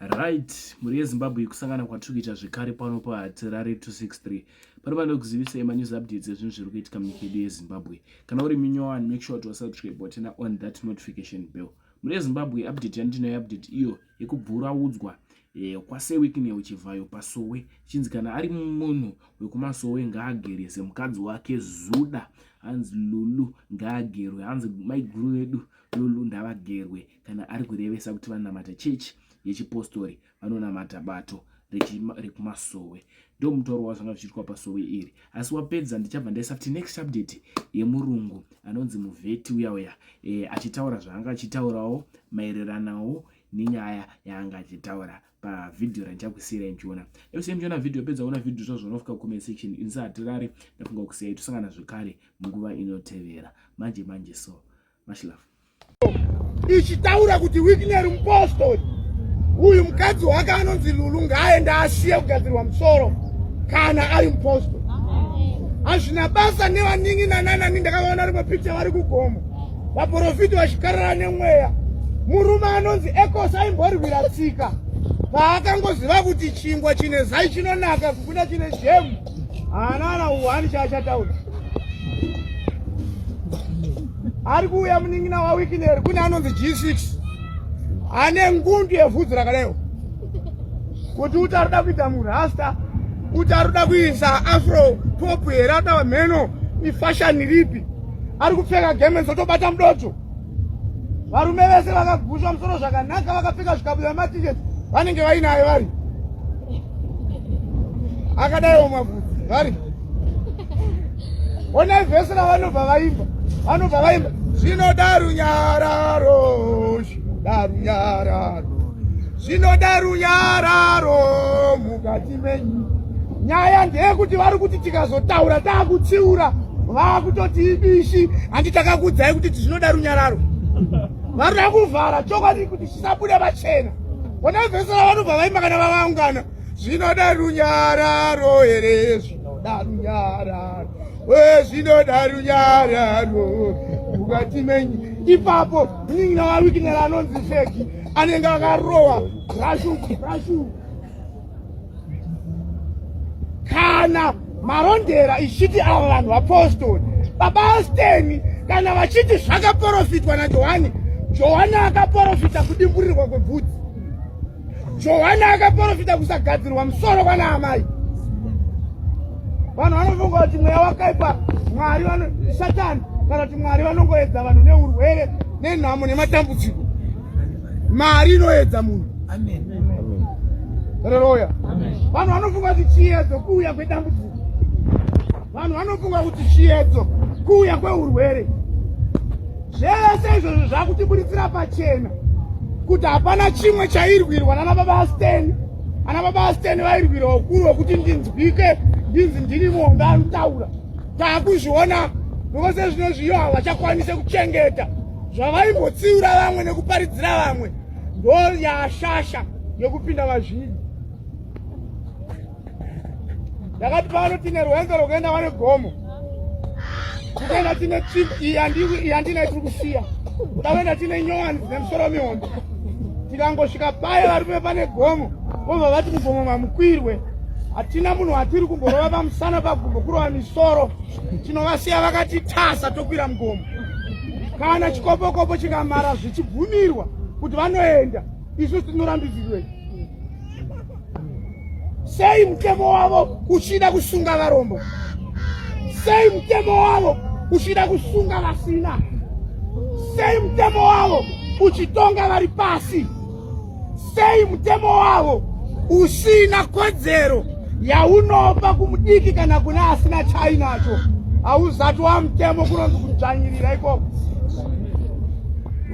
Right, muri Zimbabwe kusangana kwatikuita zvekare pano paHatirare 263. Pano kuzivisai news updates ezvinhu zviri kuitika munyika yedu yeZimbabwe. Kana uri minyowani, make sure to subscribe button on that notification bell. Muri Zimbabwe update yandinayo update iyo yekubvuraudzwa kwase Wicknell Chivhayo pasowe. Chinzi kana ari munhu wekumasowe ngaagere semukadzi wake Zuda, hanzi Lulu ngaagerwe, hanzi maiguru edu Lulu ndavagerwe kana ari kurevesa kuti vanamata chechi yechipostori vanonamata bato rekumasowe. Ndo mutoro wazvanga zvichiitwa pasowe iri. Asi wapedza ndichabva ndaisa kuti next update yemurungu anonzi muvheti uya achitaura zvaanga achitaurawo maereranawo nenyaya yaanga achitaura pavidhio randichakusiyirai muchiona. Ekusiya muchiona vidhio pedza kuona vidhio zvazo zvinofika comment section. Ini Hatirare ndafunga kusiyai tosangana zvekare munguva inotevera. Manje so much love. Ichitaura kuti Wicknell mupostori uyu mukadzi wake anonzi Lulu ngaaende asiye kugadzirwa musoro kana ari mupostori. Hazvina basa nevaningi nanani ndakaona rimwe picha vari kugomo vaprofiti vachikarara nemweya. Murume anonzi Ekos aimborwira tsika paakangoziva kuti chingwa chine zai chinonaka kubuda chine jemu. Hanana uhani chaachataura ari kuuya muningina waWicknell kune anonzi G6 ane ngundu yevhudzi rakadaiwo kuti utaruda kuita murasta, utaruda kuisa afro pop here, ata mheno ifashani ripi, ari kupfeka gemenzi otobata mudoto. Varume vese vakaguswa musoro zvakanaka vakapfeka zvikabudura matisheti vanenge vainayo vari akadaiwo mavhudzi vari. Ona vhesi ravanobva vaimba zvinoda runyararo, zvinoda runyararo mukati menyu. Nyaya ndeyekuti vari kuti tikazotaura taakutsiura vaakutoti ibishi handi takakudzai kuti zvinoda runyararo. Varida kuvhara chokwadi kuti chisabude vachena. Ona vhesi ravanobva vaimba kana vavaungana zvinoda runyararo here, zvinoda runyararo, zvinoda runyararo mukati menyu. Ipapo munin'ina waWicknell anonzi Sheki anenge akarowa rashu kana marondera ichiti ava vanhu vapostori baba Asteni kana vachiti zvakaprofitwa naJohani. Johani akaprofita kudimburirwa kwebvudzi. Johani akaprofita kusagadzirwa musoro kwana amai. Vanhu vanofunga kuti mweya wakaipa Mwari Satani kana kuti Mwari vanongoedza vanhu neurwere nenhamo nematambudziko. Mari inoedza munhu. Amen. Haleluya. Vanhu vanofunga kuti chiedzo kuuya kwedambudziko. Vanhu vanofunga kuti chiedzo kuuya kweurwere. Zvese izvozvo zvakutiburitsira pachena kuti hapana chimwe chairwirwa nana baba Asteni. Ana baba Asteni vairwirwa ukuru hwekuti ndinzwike, ndinzi ndiri mombe anotaura. Taakuzviona nokose zvino zviyo havachakwanise kuchengeta zvavaimbotsiura vamwe nekuparidzira vamwe. Ndo yashasha yekupinda vazhinji. Ndakati pano tine rwenzo rwekuenda vane gomo, kuenda tine yandina tiri kusiya, kudakuenda tine nyowani dzine musoro mihombe. Tikangosvika paye varume pane gomo vobva vati mugomo mamukwirwe. Hatina munhu watiri kumborova pamusana pagumbo kurova misoro. Tinovasiya vakati tasa tokwira mugomo. Kana chikopokopo chikamara zvichibvumirwa kuti vanoenda, isu tinorambidzirwei? Sei mutemo wavo uchida kusunga varombo? Sei mutemo wavo uchida kusunga vasina? Sei mutemo wavo uchitonga vari pasi? Sei mutemo wavo usina kodzero yaunopa kumudiki kana kuna asina chainacho? Hauzati wa mutemo kunonzi kudzvanyirira ikoko.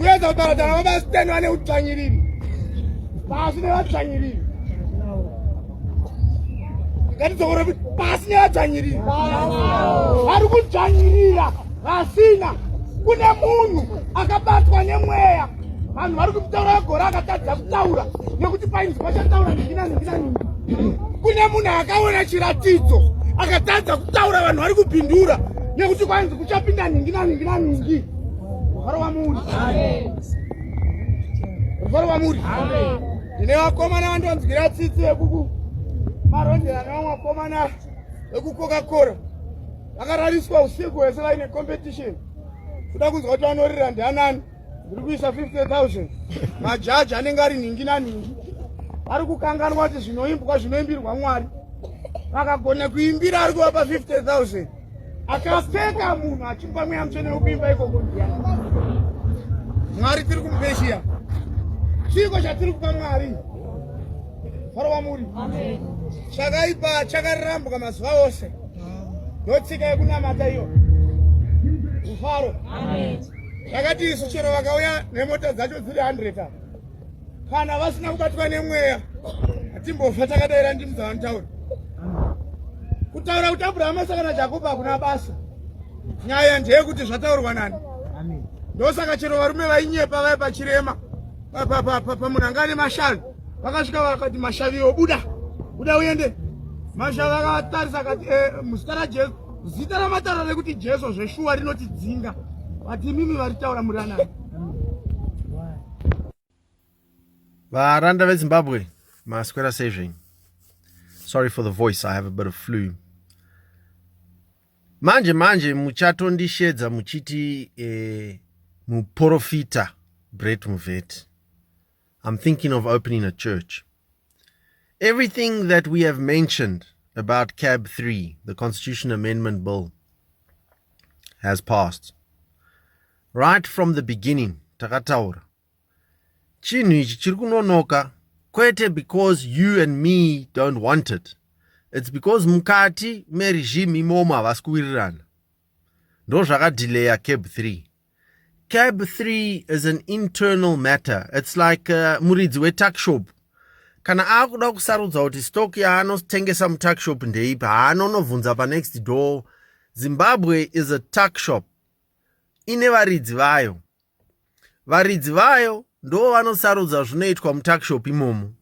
Uedza kutaura baba Asteni vane udzvanyiriri pasi nevadzvanyiriri. Ngatidzokore pasi nevadzvanyiriri. Vari kudzvanyirira vasina. Kune munhu akabatwa nemweya. Vanhu vari kutaura gora akatadza kutaura nekuti painzi vachataura ningina. Kune munhu akaona chiratidzo akatadza kutaura, vanhu vari kupindura nekuti kwainzi kuchapinda ningi. Ruvaro wa muri. ndine vakomana vandonzwira tsitsi yekuku marondera nevamwe vakomana vekucoca-cola vakarariswa usiku hwese vaine competition kuda kunzwa kuti vanorira ndianani ndiri kuisa 50,000 majaji anenge ari ningi naningi vari kukanganwa kuti zvinoimbirwa mwari vakagona kuimbira ari kuvapa 50,000 akapfeka munhu achipa mweya mutsvene wekuimba ikoko ndiani mwari tiri kumupeshiya chiko chatiri kupa mwari farova muri chakaipa chakarambuka mazuva ose ndotsika yekunamata iyo mufaro yakati isu chero vakauya nemota dzacho dziri 100 kana vasina kubatwa nemweya hatimbofa takadaira ndimu dzavanotaura kutaura kuti abhurahama asakana jakobo hakuna basa nyaya ndeyekuti zvataurwa nani ndosaka chero varume vainyepa vai pachirema pamunhanga nemashanu vakasvika vakati mashaviwo buda uende mashavi akatarisa akati muzita rajesu zita ramatariro rekuti jesu zveshuwa rinotidzinga vati mimi varitaura muri anani varanda vezimbabwe maswera sezvenyu. Sorry for the voice, I have a bit of flu. Manje muchatondishedza muchiti muprofita Brett Muveti. I'm thinking of opening a church. Everything that we have mentioned about CAB 3, the Constitution Amendment Bill, has passed. Right from the beginning, takataura. Chinhu ichi chiri kunonoka, kwete because you and me don't want it. It's because mukati meregime imomo havasi kuwirirana. Ndo zvakadelaya CAB 3. CAB 3 is an internal matter. It's like muridzi wetuck shop. Kana akuda kusarudza kuti stock yaanotengesa mutuck shop ndeipi, haanonobvunza pa next door. Zimbabwe is a tuck shop. Ine varidzi vayo. Varidzi vayo ndo vanosarudza zvinoitwa mutuck shop imomo.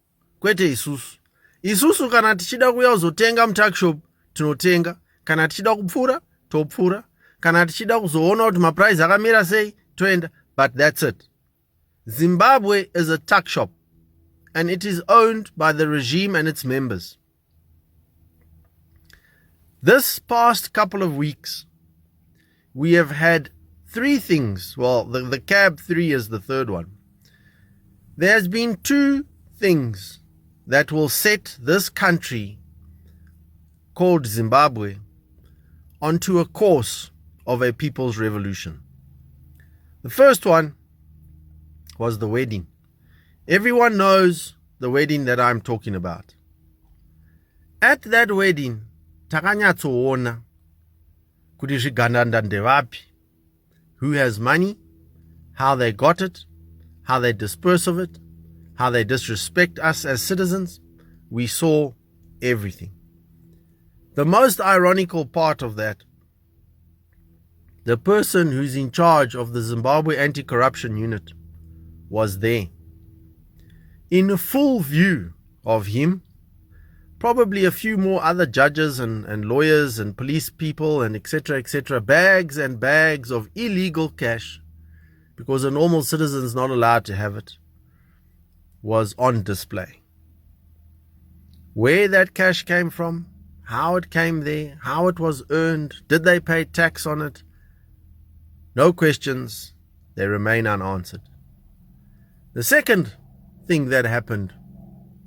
Kwete isusu. Isusu kana tichida kuya kuzotenga mutuck shop, tinotenga. Kana tichida kupfura, topfura. Kana tichida kuzoona kuti maprice akamira sei, toenda. But that's it. Zimbabwe is a tuck shop. And it is owned by the regime and its members. This past couple of weeks, we have had three things. Well, the CAB 3 is the third one. There has been two things that will set this country called Zimbabwe onto a course of a people's revolution. The first one was the wedding. Everyone knows the wedding that I'm talking about. At that wedding, takanyatsoona kuti zvigandanda ndevapi, who has money, how they got it, how they disperse of it, how they disrespect us as citizens. We saw everything. The most ironical part of that, the person who's in charge of the Zimbabwe Anti-Corruption Unit was there. In full view of him, probably a few more other judges and lawyers and police people and etc., bags and bags of illegal cash, because a normal citizen is not allowed to have it, was on display. Where that cash came from, how it came there, how it was earned, did they pay tax on it? No questions, they remain unanswered. The second thing that happened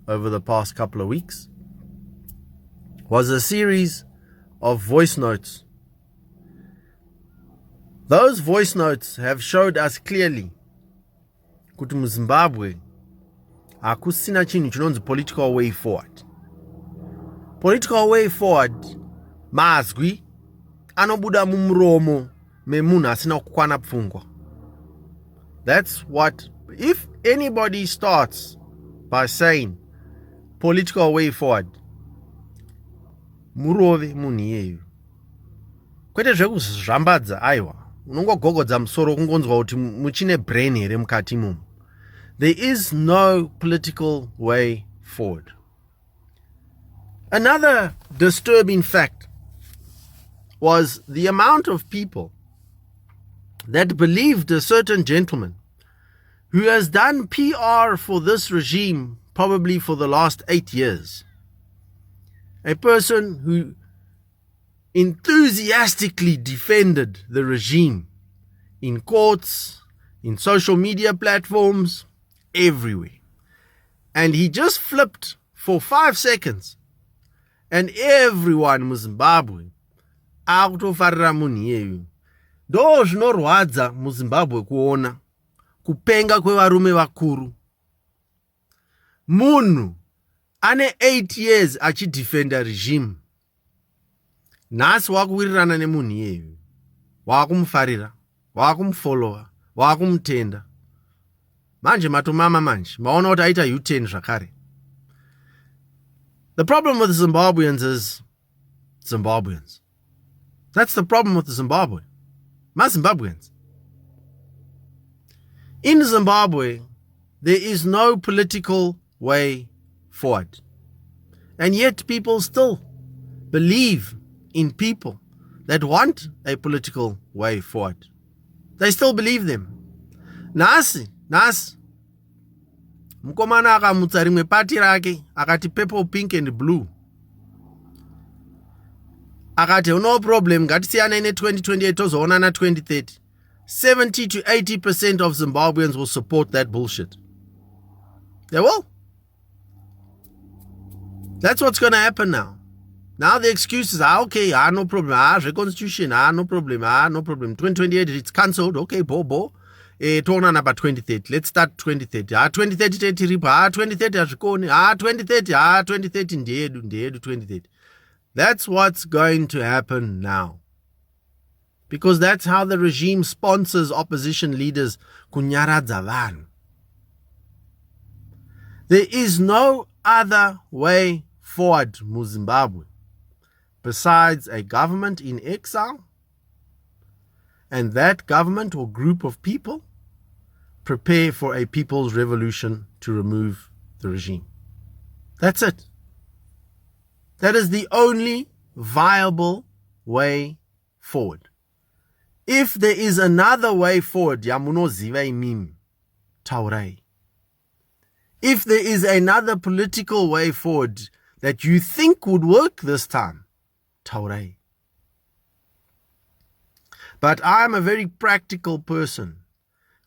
over the past couple of weeks was a series of voice notes. Those voice notes have showed us clearly kuti muZimbabwe hakusina chinhu chinonzi political way forward. Political way forward mazwi anobuda mumuromo memunhu asina kukwana pfungwa. That's what, if anybody starts by saying political way forward, murove munhu iyeyo. Kwete zvekuzvambadza aiwa, unongogogodza musoro kungonzwa kuti muchine brain here mukati imomo. There is no political way forward. Another disturbing fact was the amount of people that believed a certain gentleman who has done PR for this regime probably for the last 8 years. A person who enthusiastically defended the regime in courts, in social media platforms, everywhere. And he just flipped for 5 seconds and everyone in Zimbabwe akutofarira munhu iyeyu. Ndo zvinorwadza muZimbabwe kuona kupenga kwevarume vakuru. Munhu ane 8 years achidefenda regime, nhasi wakuwirirana nemunhu iyeyu, wakumufarira, wakumufolowa, wakumutenda. Manje matomama manje maona kuti aita U10 zvakare. The problem with Zimbabweans is Zimbabweans. That's the problem with Zimbabwe. Zimbabweans. In Zimbabwe, there is no political way forward. And yet people still believe in people that want a political way forward. They still believe them. Nasi, mukomana akamutsa rimwe pati rake, akati purple, pink and blue. Akati no problem, ngatisiyane ne-2028 tozoona na 2030. 70 to 80% of Zimbabweans will support that bullshit. They will. That's what's going to happen now. Now the excuses are, okay, no problem, reconstitution, no problem, no problem. 2028, it's cancelled, okay, bo. Tona about 2030. Let's start 2030. 2030 ripa, 2030 azvikoni, 2030 ndeedu 2030. That's what's going to happen now. Because that's how the regime sponsors opposition leaders kunyaradza vanhu. There is no other way forward mu Zimbabwe besides a government in exile, and that government or group of people prepare for a people's revolution to remove the regime. That's it. That is the only viable way forward. If there is another way forward, yamunoziva imimi, taurai. If there is another political way forward that you think would work this time, taurai. But I'm a very practical person.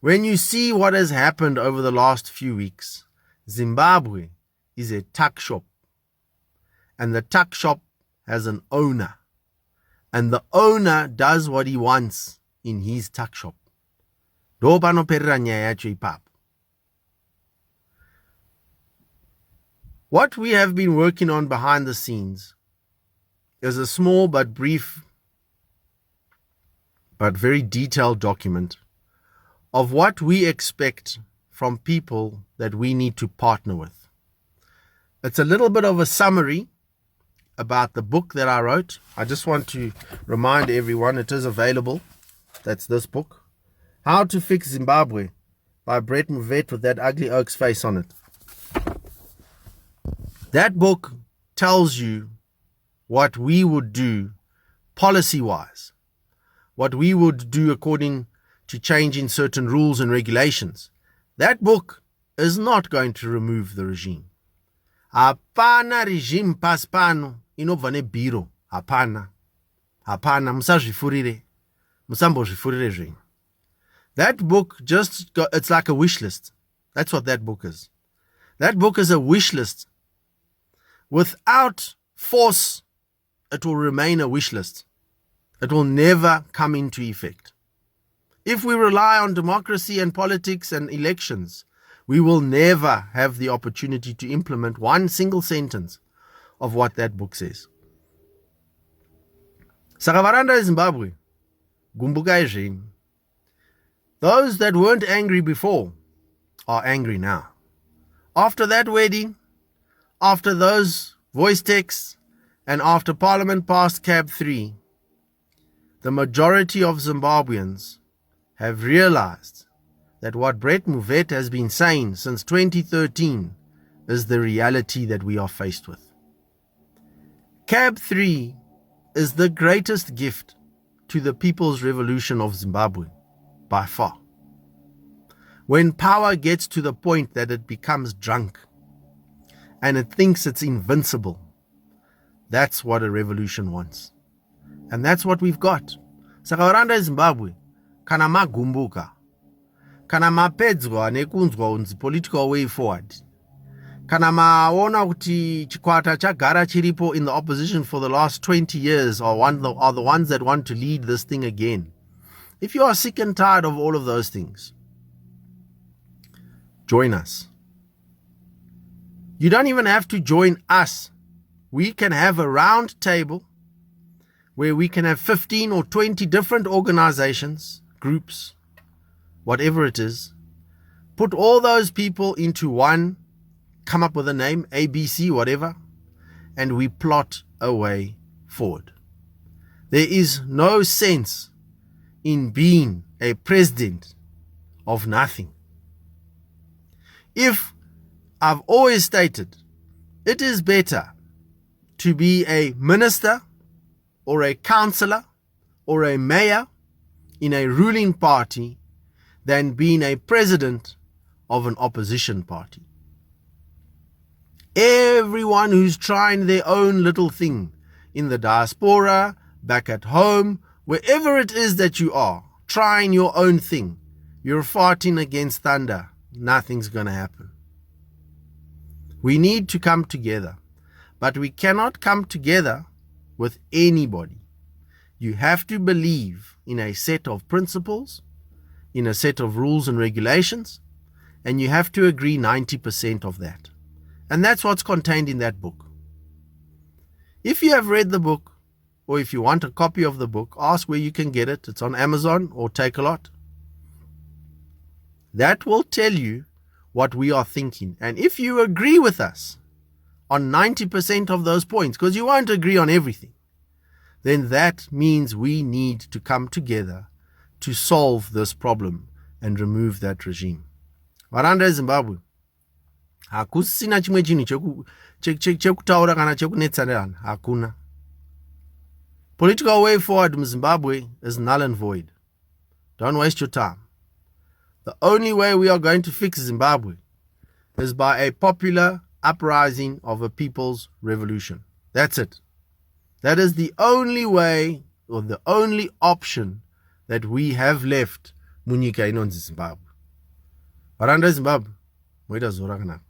When you see what has happened over the last few weeks, Zimbabwe is a tuck shop. And the tuck shop has an owner. And the owner does what he wants in his tuck shop. Ndo panoperera nyaya yacho ipapo. What we have been working on behind the scenes is a small but brief but very detailed document of what we expect from people that we need to partner with. It's a little bit of a summary about the book that I wrote. I just want to remind everyone it is available. That's this book, How to Fix Zimbabwe by Brett Mvet with that ugly oak's face on it. That book tells you what we would do policy-wise, what we would do according to changing certain rules and regulations. That book is not going to remove the regime. Hapana regime paspano inobva nebhiro. Hapana. Musazvifurire. Musambozvifurire zvenyu. That book it's like a wish list. That's what that book is. That book is a wish list. Without force, it will remain a wish list. It will never come into effect. If we rely on democracy and politics and elections, we will never have the opportunity to implement one single sentence of what that book says. Saka varanda Zimbabwe, gumbukai zvenyu. Those that weren't angry before are angry now. After that wedding, after those voice texts, and after Parliament passed CAB 3, the majority of Zimbabweans have realized that what Brett Mvet has been saying since 2013 is the reality that we are faced with. CAB 3 is the greatest gift to the People's Revolution of Zimbabwe, by far. When power gets to the point that it becomes drunk, and it thinks it's invincible. That's what a revolution wants. And that's what we've got. Saka varanda Zimbabwe, kana magumbuka, kana mapedzwa nekunzwa unzi political way forward, kana maona kuti chikwata chagara chiripo in the opposition for the last 20 years are the ones that want to lead this thing again. If you are sick and tired of all of those things, join us. You don't even have to join us. We can have a round table where we can have 15 or 20 different organizations, groups, whatever it is. Put all those people into one, come up with a name, ABC, whatever, and we plot a way forward. There is no sense in being a president of nothing. If I've always stated, it is better to be a minister or a councillor or a mayor in a ruling party than being a president of an opposition party. Everyone who's trying their own little thing in the diaspora, back at home, wherever it is that you are, trying your own thing, you're farting against thunder. Nothing's going to happen. We need to come together, but we cannot come together with anybody. You have to believe in a set of principles, in a set of rules and regulations, and you have to agree 90% of that. And that's what's contained in that book. If you have read the book, or if you want a copy of the book, ask where you can get it. It's on Amazon or Take-A-Lot. That will tell you what we are thinking. And if you agree with us on 90% of those points, because you won't agree on everything, then that means we need to come together to solve this problem and remove that regime. Varanda Zimbabwe, hakusina chimwe chinhu chekutaura kana chekunetsanirana, hakuna. Political way forward in Zimbabwe is null and void. Don't waste your time. The only way we are going to fix Zimbabwe is by a popular uprising of a people's revolution. That's it. That is the only way or the only option that we have left munyika inonzi Zimbabwe. Varanda Zimbabwe, moita zora kanaka.